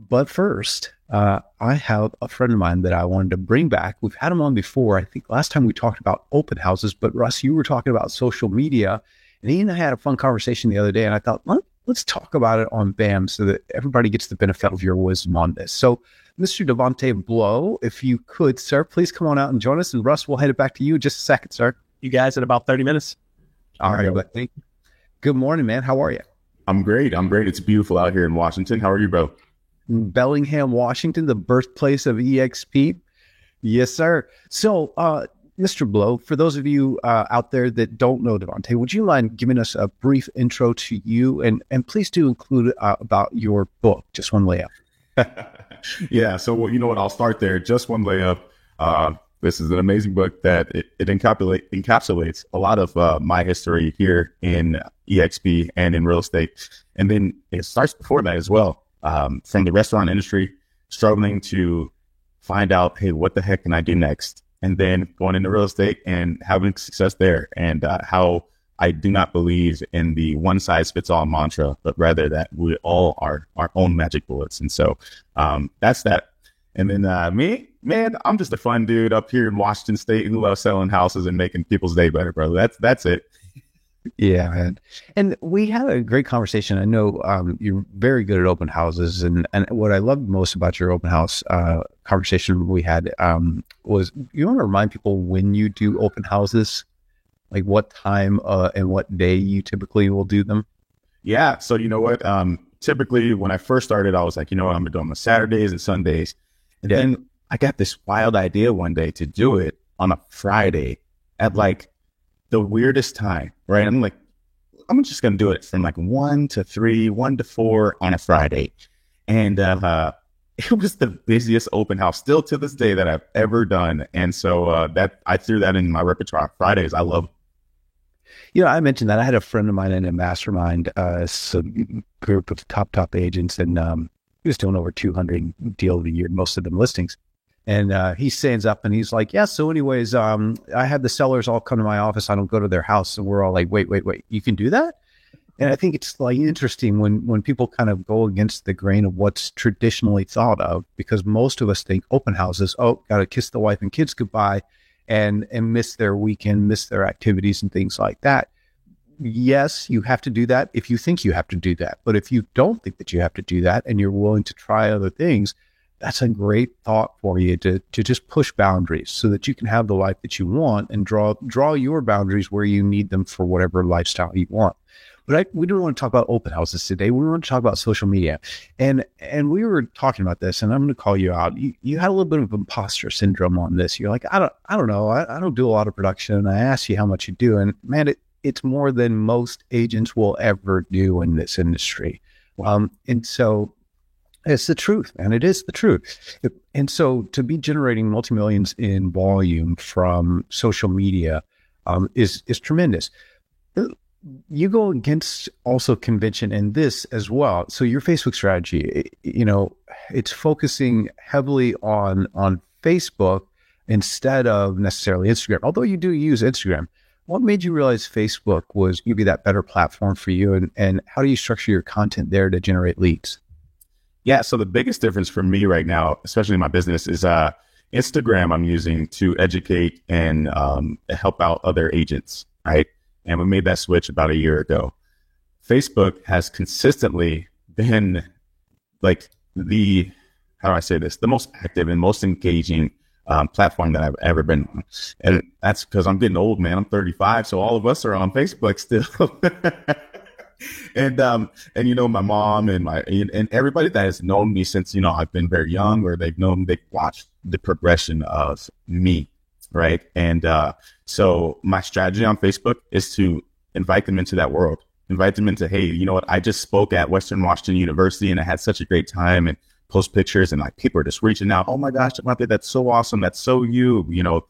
But first, I have a friend of mine that I wanted to bring back. We've had him on before. I think last time we talked about open houses, but Russ, you were talking about social media, and he and I had a fun conversation the other day. And I thought, let's talk about it on BAM so that everybody gets the benefit of your wisdom on this. So, Mr. Devontae Blow, if you could, sir, please come on out and join us. And Russ, we'll hand it back to you in just a second, sir. You guys in about 30 minutes. All right. Thank you. Good morning, man. How are you? I'm great. It's beautiful out here in Washington. How are you, bro? Bellingham, Washington, the birthplace of EXP. Yes, sir. So, Mr. Blow, for those of you out there that don't know Devontae, would you mind giving us a brief intro to you? And please do include about your book, Just One Layup. Yeah. So, you know what? I'll start there. Just One Layup. This is an amazing book that it encapsulates a lot of my history here in EXP and in real estate. And then it starts before that as well. From the restaurant industry, struggling to find out, hey, what the heck can I do next? And then going into real estate and having success there, and how I do not believe in the one size fits all mantra, but rather that we all are our own magic bullets. And so that's that. And then me, man, I'm just a fun dude up here in Washington State who loves selling houses and making people's day better, bro. That's it. Yeah, man. And we had a great conversation. I know you're very good at open houses. And what I loved most about your open house conversation we had was you want to remind people when you do open houses, like what time and what day you typically will do them? Yeah. So you know what? Typically when I first started, I was like, I'm going to do them on Saturdays and Sundays. And then I got this wild idea one day to do it on a Friday at like the weirdest time, right? I'm like, I'm just going to do it from like 1 to 3, 1 to 4 on a Friday. And it was the busiest open house still to this day that I've ever done. And so that I threw that in my repertoire. Fridays, I love. I mentioned that I had a friend of mine in a mastermind, some group of top agents, and he was doing over 200 deals a year, most of them listings. And he stands up and he's like, yeah, so anyways, I had the sellers all come to my office. I don't go to their house. And we're all like, wait, you can do that? And I think it's like interesting when people kind of go against the grain of what's traditionally thought of, because most of us think open houses, got to kiss the wife and kids goodbye and miss their weekend, miss their activities and things like that. Yes, you have to do that if you think you have to do that. But if you don't think that you have to do that and you're willing to try other things, that's a great thought for you to just push boundaries so that you can have the life that you want and draw your boundaries where you need them for whatever lifestyle you want. But we don't want to talk about open houses today. We want to talk about social media. And we were talking about this, and I'm going to call you out. You had a little bit of imposter syndrome on this. You're like, I don't know. I don't do a lot of production. I asked you how much you do. And man, it's more than most agents will ever do in this industry. And so it's the truth, man. It is the truth. And so to be generating multi-millions in volume from social media is tremendous. You go against also convention in this as well. So your Facebook strategy, it's focusing heavily on Facebook instead of necessarily Instagram, although you do use Instagram. What made you realize Facebook was going to be that better platform for you? And how do you structure your content there to generate leads? Yeah. So the biggest difference for me right now, especially in my business, is Instagram I'm using to educate and help out other agents, right? And we made that switch about a year ago. Facebook has consistently been like the most active and most engaging platform that I've ever been on. And that's because I'm getting old, man. I'm 35. So all of us are on Facebook still. And my mom and everybody that has known me since, I've been very young, or they've watched the progression of me. Right. And so my strategy on Facebook is to invite them into that world, invite them into, hey, you know what? I just spoke at Western Washington University and I had such a great time, and post pictures, and like people are just reaching out. Oh my gosh, that's so awesome. That's so you.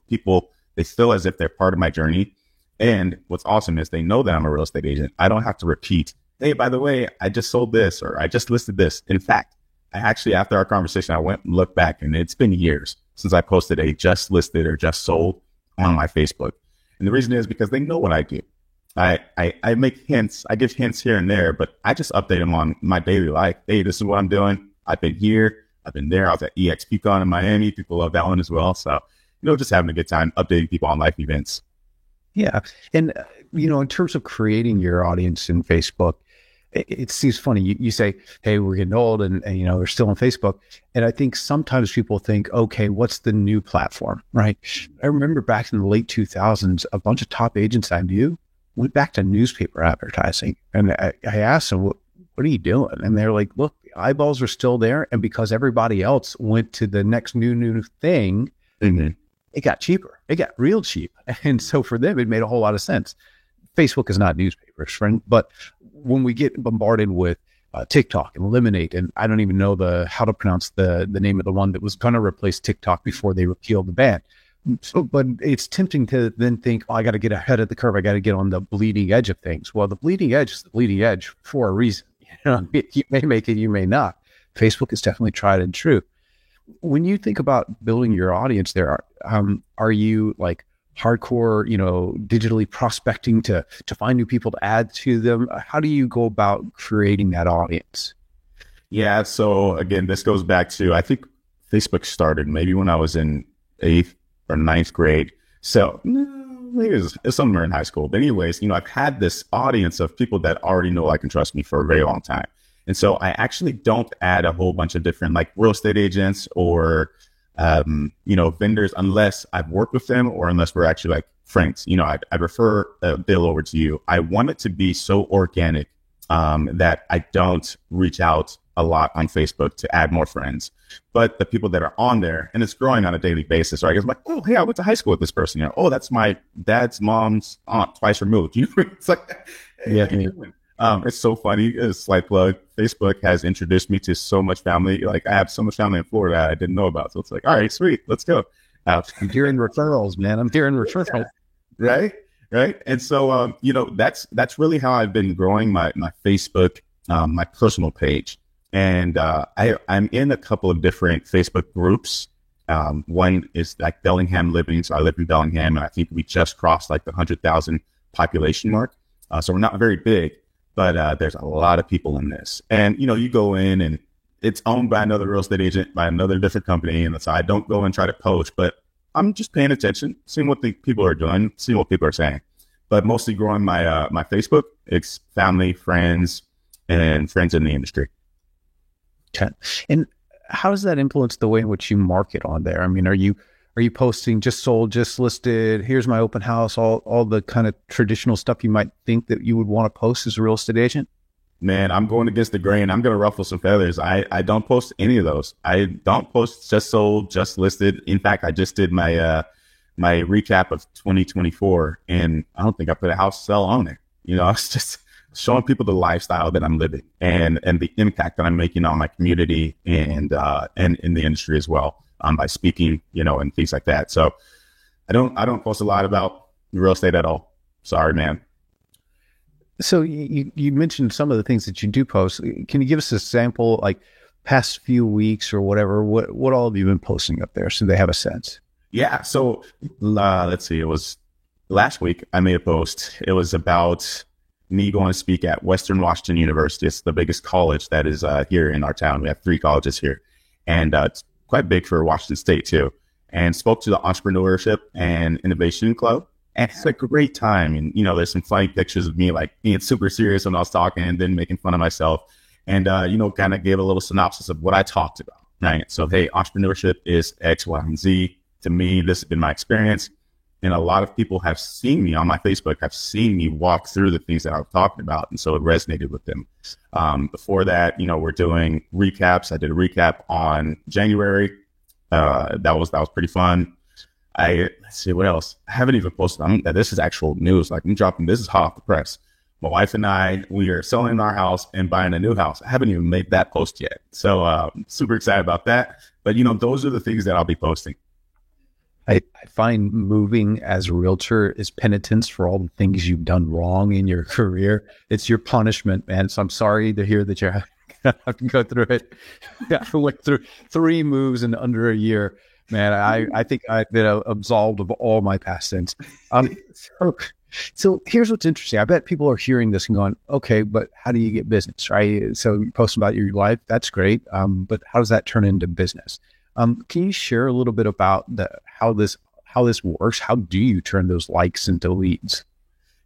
People, they feel as if they're part of my journey. And what's awesome is they know that I'm a real estate agent. I don't have to repeat, hey, by the way, I just sold this, or I just listed this. In fact, I actually, after our conversation, I went and looked back, and it's been years since I posted a just listed or just sold on my Facebook. And the reason is because they know what I do. I make hints, I give hints here and there, but I just update them on my daily life. Hey, this is what I'm doing. I've been here, I've been there. I was at EXPCon in Miami. People love that one as well. So, just having a good time updating people on life events. Yeah. And, in terms of creating your audience in Facebook, it seems funny. You say, hey, we're getting old and, we're still on Facebook. And I think sometimes people think, okay, what's the new platform, right? I remember back in the late 2000s, a bunch of top agents I knew went back to newspaper advertising. And I asked them, what are you doing? And they're like, look, the eyeballs are still there. And because everybody else went to the next new thing, it got cheaper. It got real cheap. And so for them, it made a whole lot of sense. Facebook is not newspapers, friend, but when we get bombarded with TikTok and Lemonade, and I don't even know how to pronounce the name of the one that was going to replace TikTok before they repealed the ban. So, but it's tempting to then think, I got to get ahead of the curve. I got to get on the bleeding edge of things. Well, the bleeding edge is the bleeding edge for a reason. You may make it, you may not. Facebook is definitely tried and true. When you think about building your audience there, are you like hardcore, digitally prospecting to find new people to add to them? How do you go about creating that audience? Yeah. So again, this goes back to, I think Facebook started maybe when I was in 8th or 9th grade. So maybe it was somewhere in high school. But anyways, I've had this audience of people that already know, like, and trust me for a very long time. And so I actually don't add a whole bunch of different like real estate agents or, vendors unless I've worked with them or unless we're actually like friends. I'd refer Bill over to you. I want it to be so organic that I don't reach out a lot on Facebook to add more friends. But the people that are on there, and it's growing on a daily basis, right? It's like, oh, hey, I went to high school with this person. Oh, that's my dad's mom's aunt twice removed. It's like, hey, yeah. It's so funny. A slight plug. Facebook has introduced me to so much family. Like, I have so much family in Florida I didn't know about. So it's like, all right, sweet, let's go. I'm hearing referrals, man. I'm hearing referrals. Right. And so, that's really how I've been growing my Facebook, my personal page. And I'm in a couple of different Facebook groups. One is like Bellingham Living. So I live in Bellingham, and I think we just crossed like the 100,000 population mark. So we're not very big. But there's a lot of people in this. And, you go in and it's owned by another real estate agent, by another different company. And so I don't go and try to poach, but I'm just paying attention, seeing what the people are doing, seeing what people are saying. But mostly growing my Facebook, it's family, friends, and friends in the industry. Okay. And how does that influence the way in which you market on there? I mean, are you posting just sold, just listed, here's my open house, all the kind of traditional stuff you might think that you would want to post as a real estate agent? Man, I'm going against the grain. I'm going to ruffle some feathers. I don't post any of those. I don't post just sold, just listed. In fact, I just did my my recap of 2024, and I don't think I put a house sell on there. It's just showing people the lifestyle that I'm living and the impact that I'm making on my community and in the industry as well. By speaking, and things like that. So I don't post a lot about real estate at all. Sorry, man. So you mentioned some of the things that you do post. Can you give us a sample, like past few weeks or whatever? What all have you been posting up there so they have a sense? Yeah. So let's see. It was last week I made a post. It was about me going to speak at Western Washington University. It's the biggest college that is here in our town. We have 3 colleges here, and it's quite big for Washington State too, and spoke to the Entrepreneurship and Innovation Club. And it's a great time. And, there's some funny pictures of me like being super serious when I was talking and then making fun of myself. And, kind of gave a little synopsis of what I talked about, right? So, hey, entrepreneurship is X, Y, and Z. To me, this has been my experience. And a lot of people have seen me on my Facebook, have seen me walk through the things that I was talking about. And so it resonated with them. Before that, we're doing recaps. I did a recap on January. That was pretty fun. Let's see what else. I haven't even posted that. This is actual news. Like, this is hot off the press. My wife and I, we are selling our house and buying a new house. I haven't even made that post yet. So, super excited about that. But, those are the things that I'll be posting. I find moving as a realtor is penitence for all the things you've done wrong in your career. It's your punishment, man. So I'm sorry to hear that you have to go through it. Yeah, I went through 3 moves in under a year, man. I think I've been absolved of all my past sins. So So here's what's interesting. I bet people are hearing this and going, okay, but how do you get business, right? So you post about your life. That's great. But how does that turn into business? Can you share a little bit about how this works? How do you turn those likes into leads?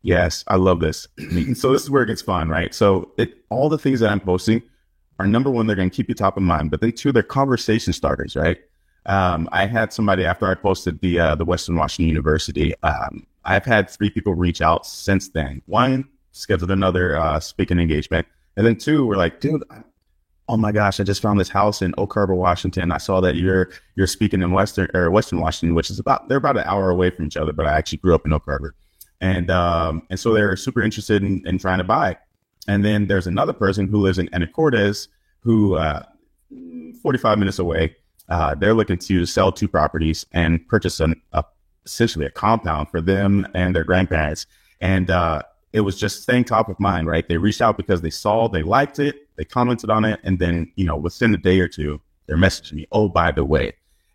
Yes, I love this. So this is where it gets fun, right? So all the things that I'm posting are, number one, they're going to keep you top of mind, but then two, they're conversation starters, right? I had somebody, after I posted the Western Washington University, I've had 3 people reach out since then. 1 scheduled another speaking engagement, and then 2 were like, dude, oh my gosh, I just found this house in Oak Harbor, Washington. I saw that you're speaking in Western Washington, which is they're about an hour away from each other, but I actually grew up in Oak Harbor. And so they're super interested in trying to buy. And then there's another person who lives in Anacortes, who 45 minutes away. They're looking to sell 2 properties and purchase essentially a compound for them and their grandparents. And it was just staying top of mind, right? They reached out because they liked it, they commented on it, and then, within a day or two, they're messaging me, oh, by the way.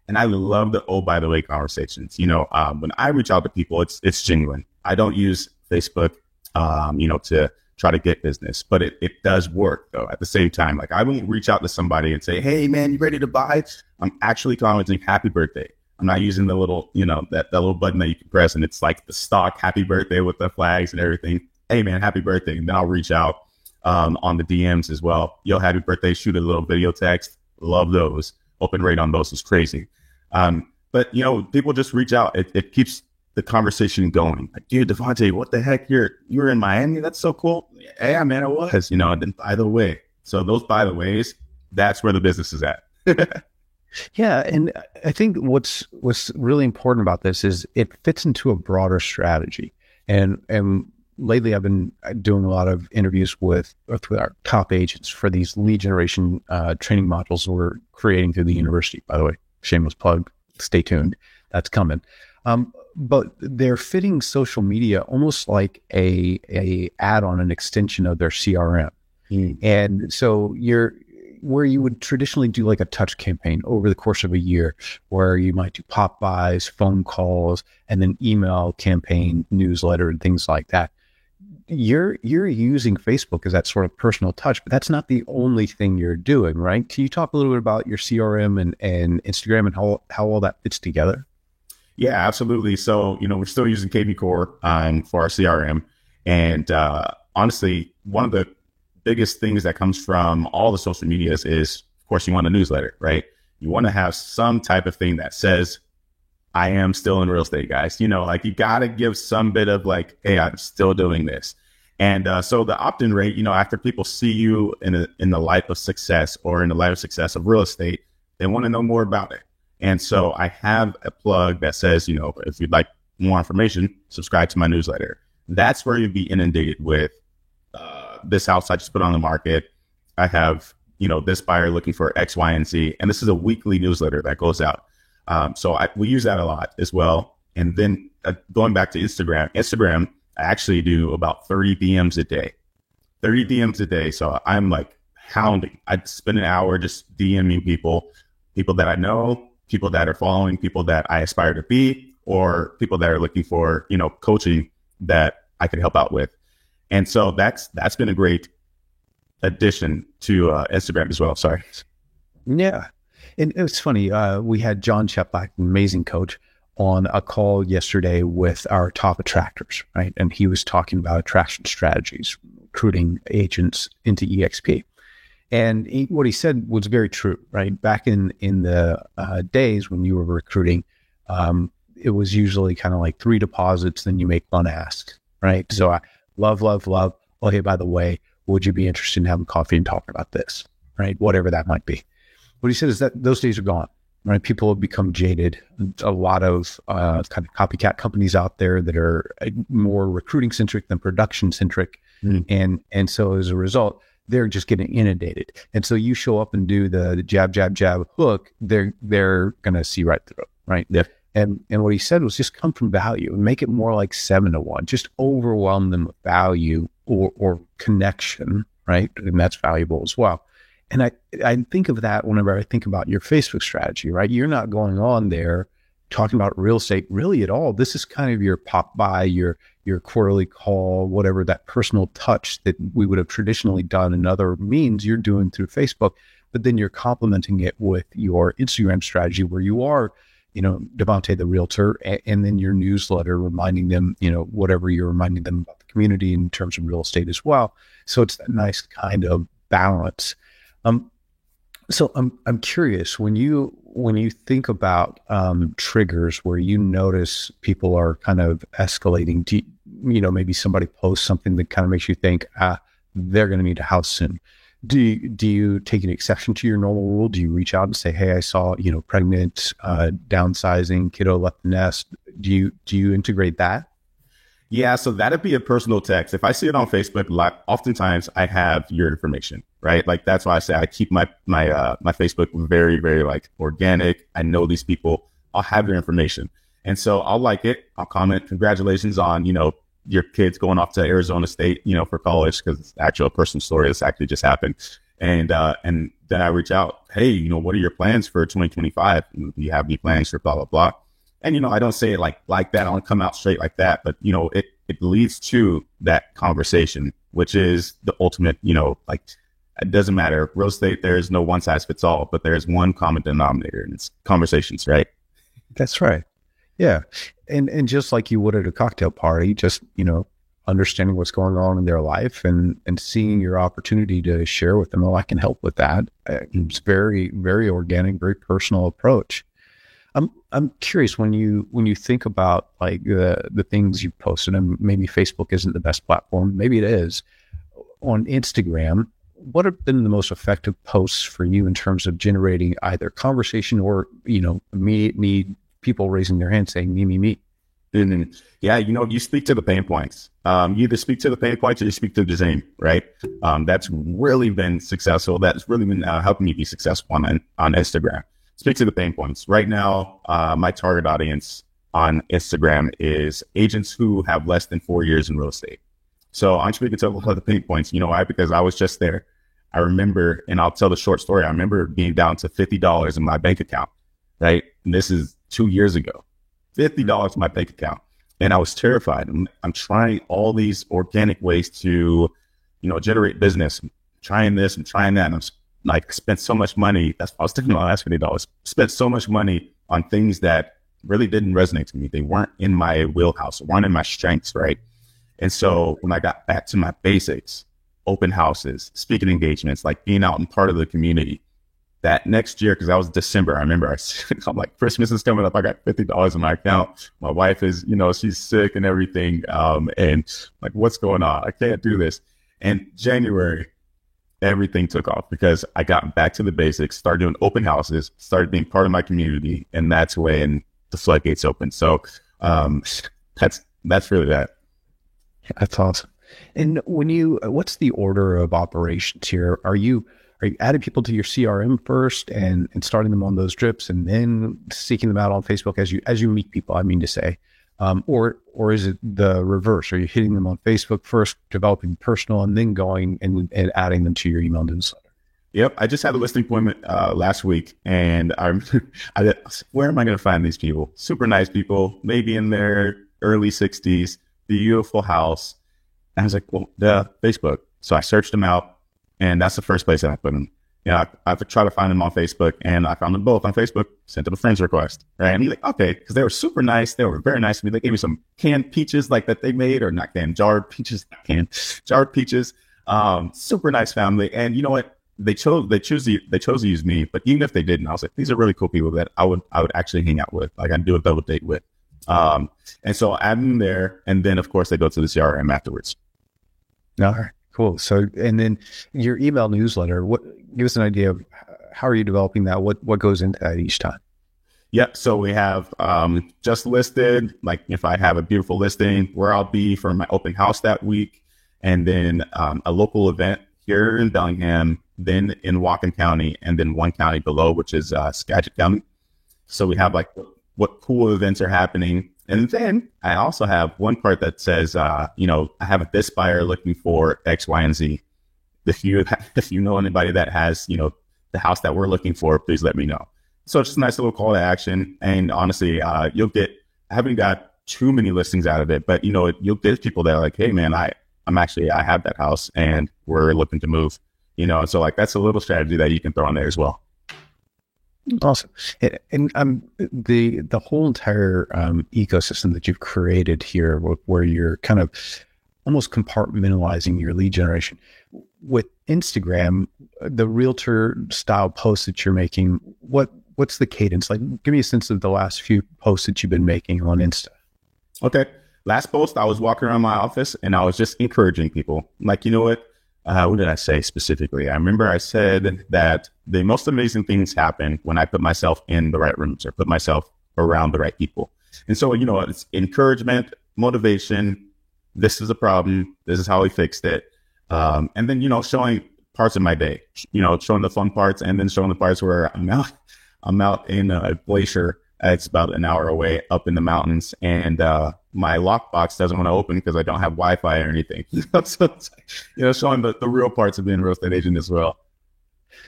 And I love the oh, by the way conversations. When I reach out to people, it's genuine. I don't use Facebook, to try to get business, but it does work though. At the same time, like I won't reach out to somebody and say, hey man, you ready to buy? I'm actually commenting happy birthday. I'm not using the little, that little button that you can press and it's like the stock happy birthday with the flags and everything. Hey man, happy birthday. And then I'll reach out on the DMs as well. Yo, happy birthday, shoot a little video text. Love those. Open rate on those is crazy. But people just reach out. It keeps the conversation going. Like, dude, Devontae, what the heck? You were in Miami? That's so cool. Yeah, man, it was, and then by the way. So those by the ways, that's where the business is at. Yeah. And I think what's really important about this is it fits into a broader strategy. And lately I've been doing a lot of interviews with our top agents for these lead generation training modules we're creating through the university. By the way, shameless plug, stay tuned. That's coming. But they're fitting social media almost like a add-on, an extension of their CRM. And so where you would traditionally do like a touch campaign over the course of a year, where you might do pop buys, phone calls, and then email campaign, newsletter, and things like that. You're using Facebook as that sort of personal touch, but that's not the only thing you're doing, right? Can you talk a little bit about your CRM and Instagram and how all that fits together? Yeah, absolutely. So, we're still using KV Core for our CRM. And honestly, one of the biggest things that comes from all the social medias is, of course, you want a newsletter, right? You want to have some type of thing that says, I am still in real estate, guys. You got to give some bit of like, hey, I'm still doing this. And so the opt-in rate, after people see you in the light of success or in the light of success of real estate, they want to know more about it. And so I have a plug that says, if you'd like more information, subscribe to my newsletter. That's where you'll be inundated with this house I just put on the market. I have, this buyer looking for X, Y, and Z. And this is a weekly newsletter that goes out. So we use that a lot as well. And then going back to Instagram, I actually do about 30 DMs a day. 30 DMs a day. So I'm like hounding. I spend an hour just DMing people that I know, people that are following, people that I aspire to be, or people that are looking for, coaching that I could help out with. And so that's been a great addition to Instagram as well. Sorry. Yeah. And it was funny. We had John Cheplack, an amazing coach, on a call yesterday with our top attractors, right? And he was talking about attraction strategies, recruiting agents into EXP. And what he said was very true, right? Back in the days when you were recruiting, it was usually kind of like 3 deposits, then you make one ask, right? So I love. Oh, hey, by the way, would you be interested in having coffee and talking about this, right? Whatever that might be. What he said is that those days are gone, right? People have become jaded. A lot of kind of copycat companies out there that are more recruiting centric than production centric. And so as a result, they're just getting inundated. And so you show up and do the jab, jab, jab hook, they're going to see right through it, right? Yeah. And what he said was just come from value and make it more like 7-to-1, just overwhelm them with value or connection, right? And that's valuable as well. And I think of that whenever I think about your Facebook strategy, right? You're not going on there talking about real estate really at all. This is kind of your pop by, your your quarterly call, whatever that personal touch that we would have traditionally done in other means, you're doing through Facebook, but then you're complementing it with your Instagram strategy where you are, Devontae the realtor, and then your newsletter reminding them, whatever you're reminding them about the community in terms of real estate as well. So it's that nice kind of balance. So I'm curious, when you think about triggers where you notice people are kind of escalating, maybe somebody posts something that kind of makes you think, they're going to need a house soon. Do you take an exception to your normal rule? Do you reach out and say, hey, I saw, pregnant, downsizing, kiddo left the nest? Do you integrate that? Yeah, so that'd be a personal text. If I see it on Facebook, oftentimes I have your information, right? Like that's why I say I keep my Facebook very, very like organic. I know these people. I'll have their information, and so I'll like it. I'll comment, congratulations on your kids going off to Arizona State, for college, because it's actually a personal story. This actually just happened, and then I reach out, hey, what are your plans for 2025? Do you have any plans for blah blah blah? And, I don't say it like that. I don't come out straight like that. But, it leads to that conversation, which is the ultimate, like, it doesn't matter. Real estate, there's no one size fits all, but there's one common denominator, and it's conversations, right? That's right. Yeah. And just like you would at a cocktail party, just, understanding what's going on in their life and seeing your opportunity to share with them, oh, I can help with that. It's very, very organic, very personal approach. I'm curious when you think about like the things you posted, and maybe Facebook isn't the best platform, maybe it is. On Instagram, what have been the most effective posts for you in terms of generating either conversation or immediate need, people raising their hand saying me? And yeah, you speak to the pain points. You either speak to the pain points or you speak to the design, right? That's really been successful. That's really been helping me be successful on Instagram. Speak to the pain points. Right now, my target audience on Instagram is agents who have less than 4 years in real estate. So I'm speaking to a lot of the pain points. You know why? Because I was just there. I remember, and I'll tell the short story. I remember being down to $50 in my bank account, right? And this is 2 years ago. $50 in my bank account. And I was terrified. I'm trying all these organic ways to, generate business. I'm trying this and trying that. And I'm like, spent so much money. That's what I was thinking about last $50. Spent so much money on things that really didn't resonate to me. They weren't in my wheelhouse, weren't in my strengths, right? And so when I got back to my basics, open houses, speaking engagements, like being out and part of the community, that next year, because that was December, I remember I'm like, Christmas is coming up. I got $50 in my account. My wife is, she's sick and everything. And like, what's going on? I can't do this. And January, everything took off because I got back to the basics, started doing open houses, started being part of my community, and that's when the floodgates opened. So that's really that. That's awesome. And what's the order of operations here? Are you adding people to your CRM first and starting them on those drips and then seeking them out on Facebook as you meet people, I mean to say, or is it the reverse? Are you hitting them on Facebook first, developing personal, and then going and adding them to your email newsletter? Yep. I just had a listing appointment last week, and where am I going to find these people? Super nice people, maybe in their early 60s, beautiful house. And I was like, well, Facebook. So I searched them out, and that's the first place that I put them. I tried to find them on Facebook, and I found them both on Facebook, sent them a friend's request, right? And he's like, okay, because they were super nice. They were very nice to me. They gave me some canned peaches like that they made, or not canned, jarred peaches, jarred peaches. Super nice family. And you know what? They chose to use me, but even if they didn't, I was like, these are really cool people that I would actually hang out with. Like I'd do a double date with. And so I add them there. And then of course they go to the CRM afterwards. All right, cool. So, and then your email newsletter, give us an idea of how are you developing that? What goes into that each time? Yep. So we have, just listed, like if I have a beautiful listing, where I'll be for my open house that week, and then, a local event here in Bellingham, then in Whatcom County, and then one county below, which is, Skagit County. So we have like what cool events are happening. And then I also have one part that says, I have this buyer looking for X, Y, and Z. If you know anybody that has, the house that we're looking for, please let me know. So it's just a nice little call to action. And honestly, I haven't got too many listings out of it, but you'll get people that are like, hey man, I have that house and we're looking to move, so like that's a little strategy that you can throw in there as well. Awesome. And the whole entire ecosystem that you've created here, where you're kind of almost compartmentalizing your lead generation with Instagram, the realtor style posts that you're making, what's the cadence like? Give me a sense of the last few posts that you've been making on Insta. Okay. Last post, I was walking around my office and I was just encouraging people. Like, you know what? What did I say specifically? I remember I said that the most amazing things happen when I put myself in the right rooms or put myself around the right people. And so, it's encouragement, motivation. This is a problem. This is how we fixed it. And then, showing parts of my day, showing the fun parts and then showing the parts where I'm out in a glacier. It's about an hour away up in the mountains, and my lockbox doesn't want to open because I don't have Wi-Fi or anything. So showing the real parts of being a real estate agent as well.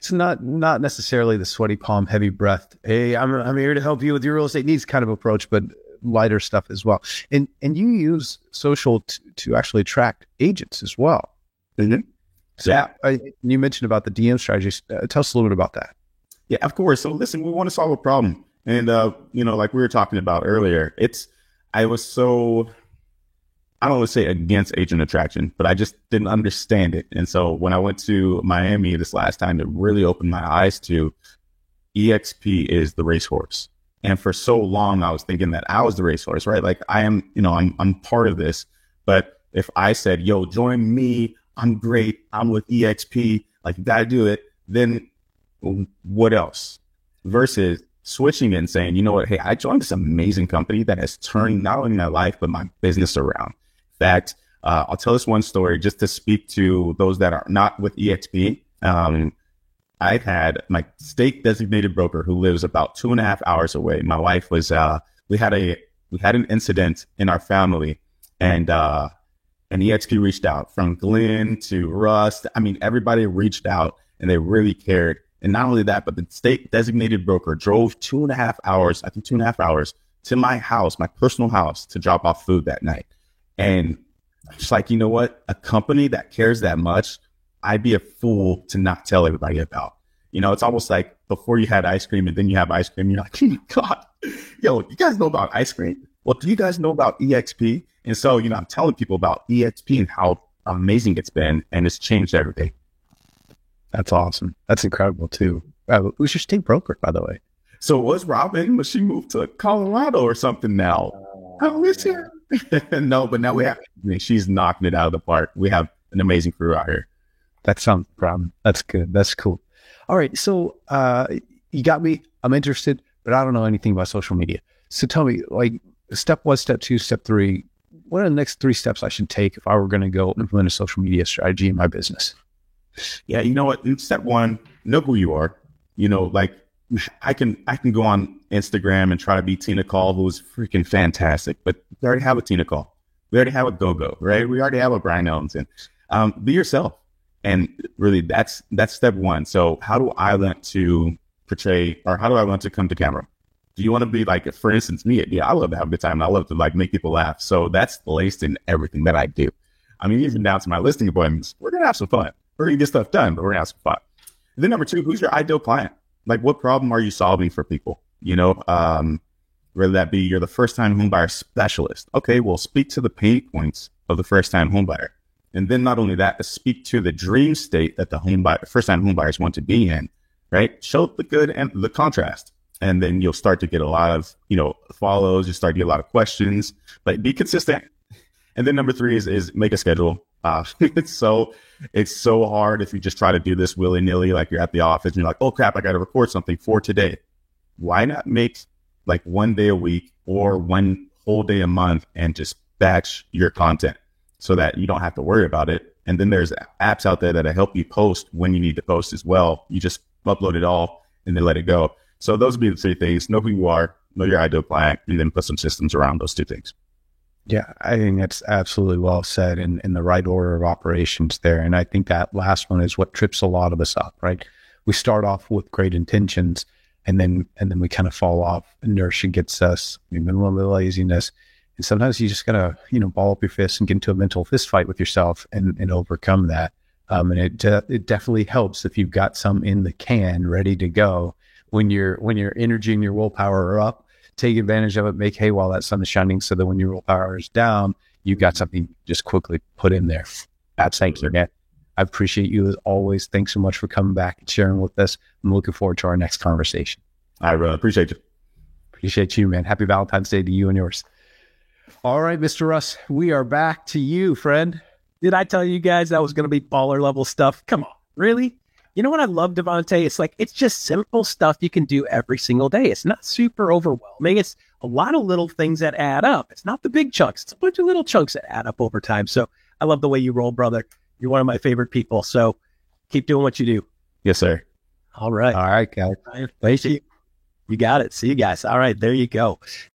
So not necessarily the sweaty palm, heavy breath. Hey, I'm here to help you with your real estate needs kind of approach, but lighter stuff as well. And you use social to actually attract agents as well. Mm-hmm. So yeah. You mentioned about the DM strategies. Tell us a little bit about that. Yeah, of course. So listen, we want to solve a problem. And, like we were talking about earlier, I was so, I don't want to say against agent attraction, but I just didn't understand it. And so when I went to Miami this last time, it really opened my eyes to EXP is the racehorse. And for so long, I was thinking that I was the racehorse, right? Like I am, I'm part of this. But if I said, yo, join me, I'm great, I'm with EXP, like you got to do it, then what else? Versus switching it and saying, you know what, hey, I joined this amazing company that has turned not only my life, but my business around. In fact, I'll tell this one story just to speak to those that are not with EXP. I've had my state designated broker who lives about 2.5 hours away. My wife was, we had an incident in our family, and EXP reached out from Glenn to Russ. I mean, everybody reached out and they really cared. And not only that, but the state designated broker drove 2.5 hours to my house, my personal house, to drop off food that night. And it's like, you know what? A company that cares that much, I'd be a fool to not tell everybody about. It's almost like before you had ice cream and then you have ice cream, you're like, oh my God, yo, you guys know about ice cream? Well, do you guys know about EXP? And so, I'm telling people about EXP and how amazing it's been, and it's changed everything. That's awesome. That's incredible too. Who's your state broker, by the way? So it was Robin, but she moved to Colorado or something now. I miss her. No, but now she's knocking it out of the park. We have an amazing crew out here. That sounds problem. That's good. That's cool. All right. So you got me. I'm interested, but I don't know anything about social media. So tell me, like, step 1, step 2, step 3, what are the next 3 steps I should take if I were going to go implement a social media strategy in my business? Yeah, you know what? Step 1, know who you are. Like I can go on Instagram and try to be Tina Call, who's freaking fantastic, but we already have a Tina Call. We already have a Go-Go, right? We already have a Brian Owens. And be yourself. And really, that's step 1. So how do I want to portray, or how do I want to come to camera? Do you want to be like, for instance, me? Yeah, I love to have a good time. I love to like make people laugh. So that's laced in everything that I do. I mean, even down to my listing appointments, we're going to have some fun. We're going to get stuff done, but we're going to have some fun. And then number 2, who's your ideal client? Like, what problem are you solving for people? Whether that be you're the first-time homebuyer specialist. Okay, well, speak to the pain points of the first-time homebuyer. And then not only that, to speak to the dream state that the first-time homebuyers want to be in, right? Show the good and the contrast. And then you'll start to get a lot of, follows. You start to get a lot of questions, but be consistent. And then number 3 is make a schedule. It's so hard if you just try to do this willy-nilly, like you're at the office and you're like, oh crap, I got to record something for today. Why not make like 1 day a week or 1 whole day a month and just batch your content so that you don't have to worry about it? And then there's apps out there that help you post when you need to post as well. You just upload it all and then let it go. So those would be the 3 things. Know who you are, know your ideal client, and then put some systems around those 2 things. Yeah, I think that's absolutely well said, in the right order of operations there. And I think that last one is what trips a lot of us up, right? We start off with great intentions, and then we kind of fall off. Inertia gets us, maybe a little bit of laziness, And sometimes you just gotta, ball up your fist and get into a mental fist fight with yourself and overcome that. And it definitely helps if you've got some in the can ready to go when your energy and your willpower are up. Take advantage of it. Make hay while that sun is shining, so that when your willpower is down, you got something just quickly put in there. Thank you, man. I appreciate you as always. Thanks so much for coming back and sharing with us. I'm looking forward to our next conversation. I really appreciate you. Appreciate you, man. Happy Valentine's Day to you and yours. All right, Mr. Russ, we are back to you, friend. Did I tell you guys that was going to be baller level stuff? Come on, really? You know what I love, Devontae? It's just simple stuff you can do every single day. It's not super overwhelming. It's a lot of little things that add up. It's not the big chunks. It's a bunch of little chunks that add up over time. So I love the way you roll, brother. You're one of my favorite people. So keep doing what you do. Yes, sir. All right. All right, guys. Thank you. You got it. See you guys. All right. There you go.